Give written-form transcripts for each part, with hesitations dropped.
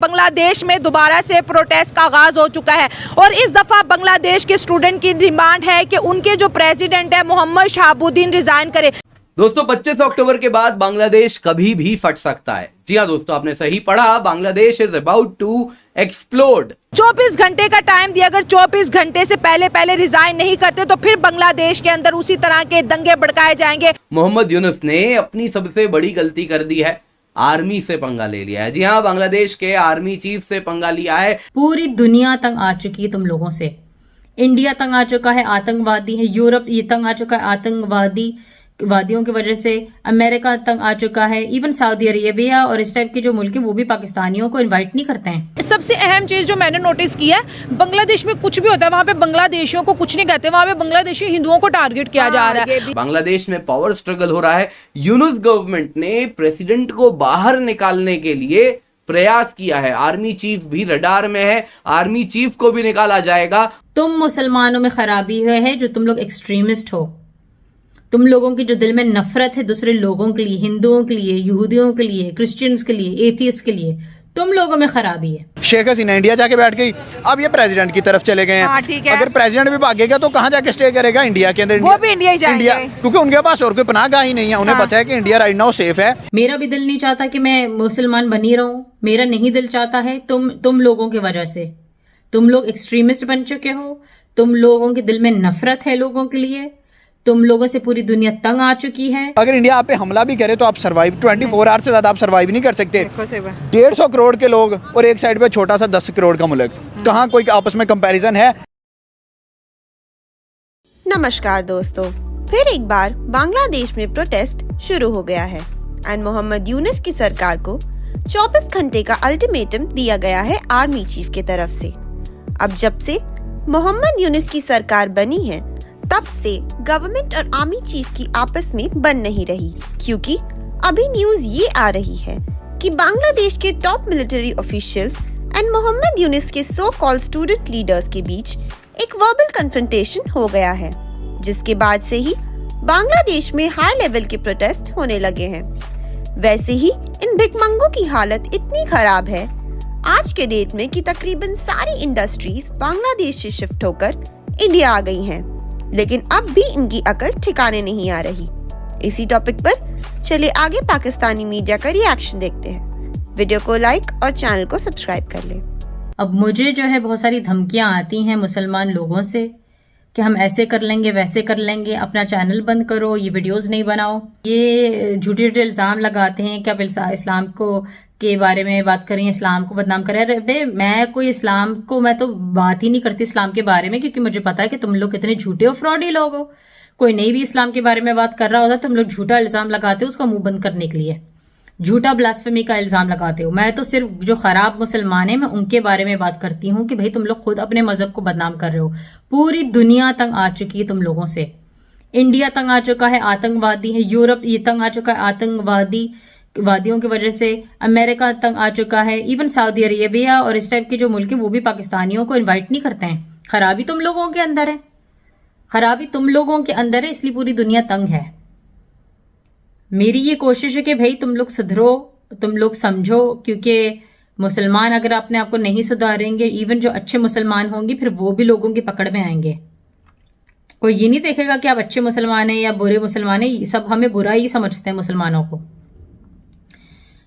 बांग्लादेश में दोबारा से प्रोटेस्ट का आगाज हो चुका है और इस दफा बांग्लादेश के स्टूडेंट की डिमांड है कि उनके जो प्रेसिडेंट है मोहम्मद शहाबुद्दीन रिजाइन करे। दोस्तों 25 अक्टूबर के बाद बांग्लादेश कभी भी फट सकता है। जी हाँ दोस्तों, आपने सही पढ़ा, Bangladesh is about to explode. 24 घंटे का टाइम दिया, अगर 24 घंटे से पहले रिजाइन नहीं करते तो फिर बांग्लादेश के अंदर उसी तरह के दंगे भड़काए जाएंगे। मोहम्मद यूनुस ने अपनी सबसे बड़ी गलती कर दी है, आर्मी से पंगा ले लिया है। जी हाँ, बांग्लादेश के आर्मी चीफ से पंगा लिया है। पूरी दुनिया तंग आ चुकी है तुम लोगों से। इंडिया तंग आ चुका है, आतंकवादी है। यूरोप ये तंग आ चुका है आतंकवादियों की वजह से। अमेरिका तंग आ चुका है। इवन सऊदी अरेबिया और इस टाइप के जो मुल्क है वो भी पाकिस्तानियों को इनवाइट नहीं करते हैं। सबसे अहम चीज जो मैंने नोटिस किया है, बांग्लादेश में कुछ भी होता है वहाँ पे बांग्लादेशियों को कुछ नहीं कहते, वहाँ पे बांग्लादेशी हिंदुओं को टारगेट किया जा रहा है। बांग्लादेश में पावर स्ट्रगल हो रहा है। यूनुस गवर्नमेंट ने प्रेसिडेंट को बाहर निकालने के लिए प्रयास किया है। आर्मी चीफ भी रडार में है, आर्मी चीफ को भी निकाला जाएगा। तुम मुसलमानों में खराबी है जो तुम लोग एक्सट्रीमिस्ट हो। तुम लोगों की जो दिल में नफरत है दूसरे लोगों के लिए, हिंदुओं के लिए, यहूदियों के लिए, क्रिश्चियंस के लिए, एथियस्ट के लिए, तुम लोगों में खराबी है। शेख हसीना इंडिया जाके बैठ गई, अब ये प्रेसिडेंट की तरफ चले गए हैं। हाँ, ठीक है। अगर प्रेसिडेंट भी भागेगा तो कहाँ जाके स्टे करेगा? इंडिया के अंदर। वो भी इंडिया ही जाएंगे। क्योंकि उनके पास और कोई पनाहगाह ही नहीं है। उन्हें पता है कि इंडिया राइट नाउ सेफ है। मेरा भी दिल नहीं चाहता कि मैं मुसलमान बनी रहूं, मेरा नहीं दिल चाहता है। तुम लोगों की वजह से तुम लोग एक्सट्रीमिस्ट बन चुके हो। तुम लोगों के दिल में नफरत है लोगों के लिए। तुम लोगों से पूरी दुनिया तंग आ चुकी है। अगर इंडिया आप पे हमला भी करे तो आप सर्वाइव 24 आवर से ज्यादा आप सर्वाइव नहीं कर सकते। 150 करोड़ के लोग और एक साइड पे छोटा सा 10 करोड़ का मुल्क, कहाँ कोई आपस में कंपैरिजन है? नमस्कार दोस्तों, फिर एक बार बांग्लादेश में प्रोटेस्ट शुरू हो गया है एंड मोहम्मद यूनुस की सरकार को 24 घंटे का अल्टीमेटम दिया गया है आर्मी चीफ की तरफ से। अब जब से मोहम्मद यूनुस की सरकार बनी है तब से गवर्नमेंट और आर्मी चीफ की आपस में बन नहीं रही, क्योंकि अभी न्यूज ये आ रही है कि बांग्लादेश के top military officials and Mohammad Yunus के सो कॉल्ड स्टूडेंट लीडर्स के बीच एक वर्बल कन्फ्रंटेशन हो गया है, जिसके बाद से ही बांग्लादेश में हाई लेवल के प्रोटेस्ट होने लगे हैं। वैसे ही इन भिखमंगों की हालत इतनी खराब है आज के डेट में कि तकरीबन सारी इंडस्ट्रीज बांग्लादेश से शिफ्ट होकर इंडिया आ गई हैं, लेकिन अब भी इनकी अकल ठिकाने नहीं आ रही। इसी टॉपिक पर चलिए आगे पाकिस्तानी मीडिया का रिएक्शन देखते हैं। वीडियो को लाइक और चैनल को सब्सक्राइब कर लें। अब मुझे जो है बहुत सारी धमकियां आती हैं मुसलमान लोगों से कि हम ऐसे कर लेंगे, वैसे कर लेंगे, अपना चैनल बंद करो, ये वीडियोस नहीं बनाओ। ये झूठे झूठे इल्ज़ाम लगाते हैं कि आप इस्लाम को के बारे में बात करें, इस्लाम को बदनाम करें। अरे मैं कोई इस्लाम को, मैं तो बात ही नहीं करती इस्लाम के बारे में, क्योंकि मुझे पता है कि तुम लोग कितने झूठे और फ्रॉडी लोग हो। कोई नहीं भी इस्लाम के बारे में बात कर रहा होता तुम लोग झूठा इल्ज़ाम लगाते हो उसका मुंह बंद करने के लिए, झूठा ब्लास्फेमी का इल्ज़ाम लगाते हो। मैं तो सिर्फ जो खराब मुसलमान है मैं उनके बारे में बात करती हूँ कि भाई तुम लोग खुद अपने मजहब को बदनाम कर रहे हो। पूरी दुनिया तंग आ चुकी है तुम लोगों से। इंडिया तंग आ चुका है, आतंकवादी है। यूरोप ये तंग आ चुका है आतंकवादियों की वजह से। अमेरिका तंग आ चुका है। इवन सऊदी अरेबिया और इस टाइप के जो मुल्क है वो भी पाकिस्तानियों को इनवाइट नहीं करते हैं। खराबी तुम लोगों के अंदर है, खराबी तुम लोगों के अंदर है, इसलिए पूरी दुनिया तंग है। मेरी ये कोशिश है कि भाई तुम लोग सुधरो, तुम लोग समझो, क्योंकि मुसलमान अगर अपने आप को नहीं सुधारेंगे, इवन जो अच्छे मुसलमान होंगे फिर वो भी लोगों की पकड़ में आएंगे। कोई ये नहीं देखेगा कि आप अच्छे मुसलमान हैं या बुरे मुसलमान हैं, सब हमें बुरा ही समझते हैं मुसलमानों को।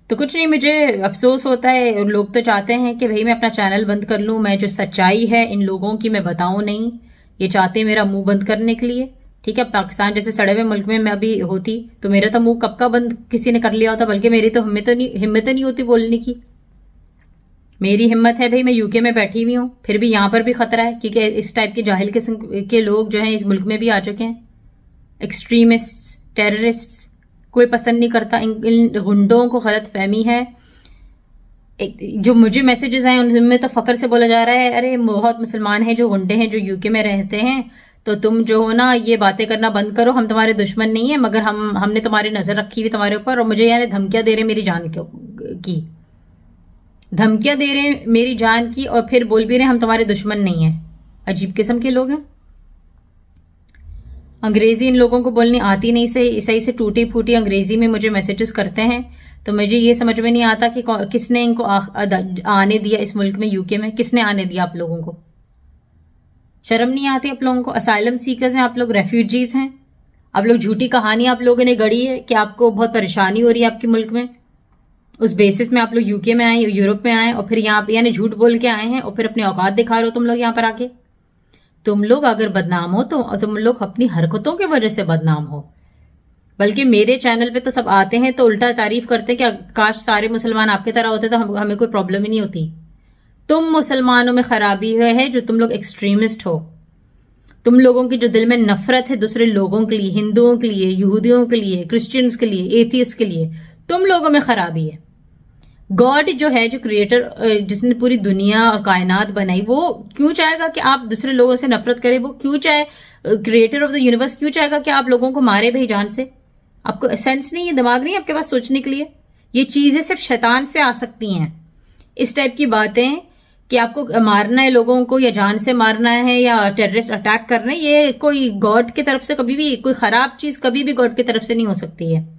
तो कुछ नहीं, मुझे अफसोस होता है और लोग तो चाहते हैं कि भाई मैं अपना चैनल बंद कर लूँ, मैं जो सच्चाई है इन लोगों की मैं बताऊँ नहीं। ये चाहते हैं मेरा मुंह बंद करने के लिए। ठीक है, पाकिस्तान जैसे सड़े हुए मुल्क में मैं अभी होती तो मेरा तो मुंह कब का बंद किसी ने कर लिया होता, बल्कि मेरी तो हिम्मत नहीं होती बोलने की। मेरी हिम्मत है भाई, मैं यूके में बैठी हुई हूँ, फिर भी यहाँ पर भी खतरा है, क्योंकि इस टाइप के जाहिल किस्म के लोग जो हैं इस मुल्क में भी आ चुके हैं। एक्सट्रीमिस्ट, टेररिस्ट कोई पसंद नहीं करता। इन गुंडों को गलत फहमी है। जो मुझे मैसेजेस आए उनमें तो फख्र से बोला जा रहा है, अरे बहुत मुसलमान हैं जो गुंडे हैं जो यूके में रहते हैं, तो तुम जो हो ना ये बातें करना बंद करो, हम तुम्हारे दुश्मन नहीं है, मगर हमने तुम्हारी नजर रखी हुई तुम्हारे ऊपर। और मुझे यानी धमकियां दे रहे मेरी जान की, धमकियां दे रहे मेरी जान की, और फिर बोल भी रहे हम तुम्हारे दुश्मन नहीं है। अजीब किस्म के लोग हैं। अंग्रेजी इन लोगों को बोलनी आती नहीं, सही से टूटी फूटी अंग्रेजी में मुझे मैसेजेस करते हैं, तो मुझे ये समझ में नहीं आता कि किसने इनको आने दिया इस मुल्क में, यूके में किसने आने दिया आप लोगों को? शर्म नहीं आती आप लोगों को? असाइलम सीकर्स हैं आप लोग, रेफ्यूजीज हैं आप लोग, झूठी कहानी आप लोगों ने गढ़ी है कि आपको बहुत परेशानी हो रही है आपके मुल्क में, उस बेसिस में आप लोग यूके में आए, यूरोप में आए और फिर यहाँ पे यानी झूठ बोल के आए हैं और फिर अपनी औकात दिखा रहे हो तुम लोग यहाँ पर आके। तुम लोग अगर बदनाम हो तो तुम लोग अपनी हरकतों की वजह से बदनाम हो। बल्कि मेरे चैनल पे तो सब आते हैं तो उल्टा तारीफ करते हैं कि काश सारे मुसलमान आपकी तरह होते तो हमें कोई प्रॉब्लम ही नहीं होती। तुम मुसलमानों में खराबी है जो तुम लोग एक्सट्रीमिस्ट हो। तुम लोगों की जो दिल में नफरत है दूसरे लोगों के लिए, हिंदुओं के लिए, यहूदियों के लिए, क्रिश्चियंस के लिए, एथियस्ट के लिए, तुम लोगों में खराबी है। गॉड जो है, जो क्रिएटर जिसने पूरी दुनिया और कायनात बनाई, वो क्यों चाहेगा कि आप दूसरे लोगों से नफरत करें? वो क्यों चाहे, क्रिएटर ऑफ द यूनिवर्स क्यों चाहेगा कि आप लोगों को मारे भाई जान से? आपको सेंस नहीं है, दिमाग नहीं है आपके पास सोचने के लिए? ये चीजें सिर्फ शैतान से आ सकती हैं। इस टाइप की बातें कि आपको मारना है लोगों को या जान से मारना है या टेररिस्ट अटैक करना है, ये कोई गॉड की तरफ से कभी भी, कोई खराब चीज कभी भी गॉड की तरफ से नहीं हो सकती है।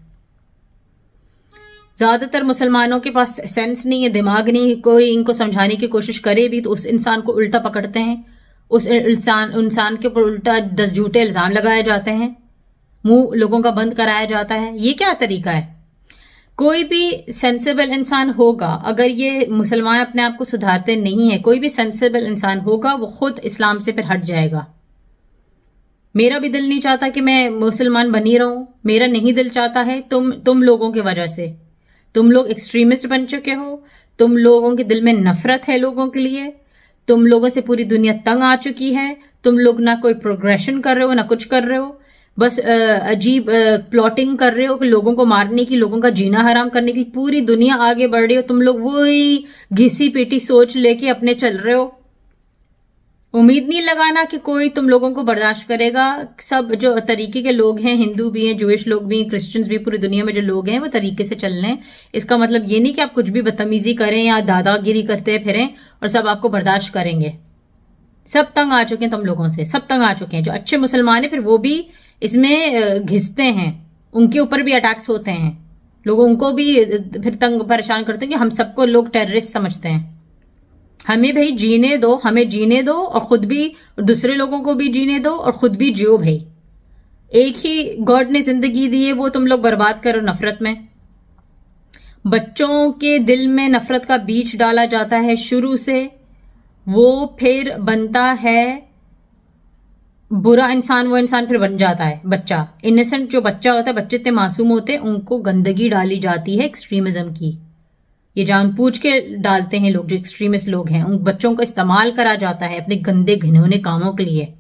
ज्यादातर मुसलमानों के पास सेंस नहीं है, दिमाग नहीं है, कोई इनको समझाने की कोशिश करे भी तो उस इंसान को उल्टा पकड़ते हैं, उस इंसान के ऊपर उल्टा 10 झूठे इल्जाम लगाए जाते हैं, मुंह लोगों का बंद कराया जाता है। ये क्या तरीका है? कोई भी सेंसिबल इंसान होगा, अगर ये मुसलमान अपने आप को सुधारते नहीं है, कोई भी सेंसिबल इंसान होगा वो खुद इस्लाम से फिर हट जाएगा। मेरा भी दिल नहीं चाहता कि मैं मुसलमान बनी रहूं, मेरा नहीं दिल चाहता है, तुम लोगों की वजह से। तुम लोग एक्सट्रीमिस्ट बन चुके हो, तुम लोगों के दिल में नफरत है लोगों के लिए, तुम लोगों से पूरी दुनिया तंग आ चुकी है, तुम लोग ना कोई प्रोग्रेशन कर रहे हो ना कुछ कर रहे हो, बस अजीब प्लॉटिंग कर रहे हो कि लोगों को मारने की, लोगों का जीना हराम करने की। पूरी दुनिया आगे बढ़ रही हो, तुम लोग वही घिसी पीटी सोच लेके अपने चल रहे हो। उम्मीद नहीं लगाना कि कोई तुम लोगों को बर्दाश्त करेगा। सब जो तरीके के लोग हैं, हिंदू भी हैं, जूइश लोग भी हैं, क्रिश्चियंस भी, पूरी दुनिया में जो लोग हैं वो तरीके से चल रहे हैं। इसका मतलब ये नहीं कि आप कुछ भी बदतमीजी करें या दादागिरी करते फिरें और सब आपको बर्दाश्त करेंगे। सब तंग आ चुके हैं तुम लोगों से, सब तंग आ चुके हैं। जो अच्छे मुसलमान हैं फिर वो भी इसमें घिसते हैं, उनके ऊपर भी अटैक्स होते हैं, लोग उनको भी फिर तंग परेशान करते हैं कि हम सबको लोग टेररिस्ट समझते हैं। हमें भाई जीने दो, हमें जीने दो और खुद भी और दूसरे लोगों को भी जीने दो और खुद भी जियो भाई। एक ही गॉड ने जिंदगी दी है, वो तुम लोग बर्बाद करो नफरत में। बच्चों के दिल में नफरत का बीज डाला जाता है शुरू से, वो फिर बनता है बुरा इंसान, वो इंसान फिर बन जाता है बच्चा। इनोसेंट जो बच्चा होता है, बच्चे इतने मासूम होते हैं, उनको गंदगी डाली जाती है एक्सट्रीमिज्म की। ये जानबूझ के डालते हैं लोग, जो एक्सट्रीमिस्ट लोग हैं, उन बच्चों को इस्तेमाल करा जाता है अपने गंदे घिनौने कामों के लिए।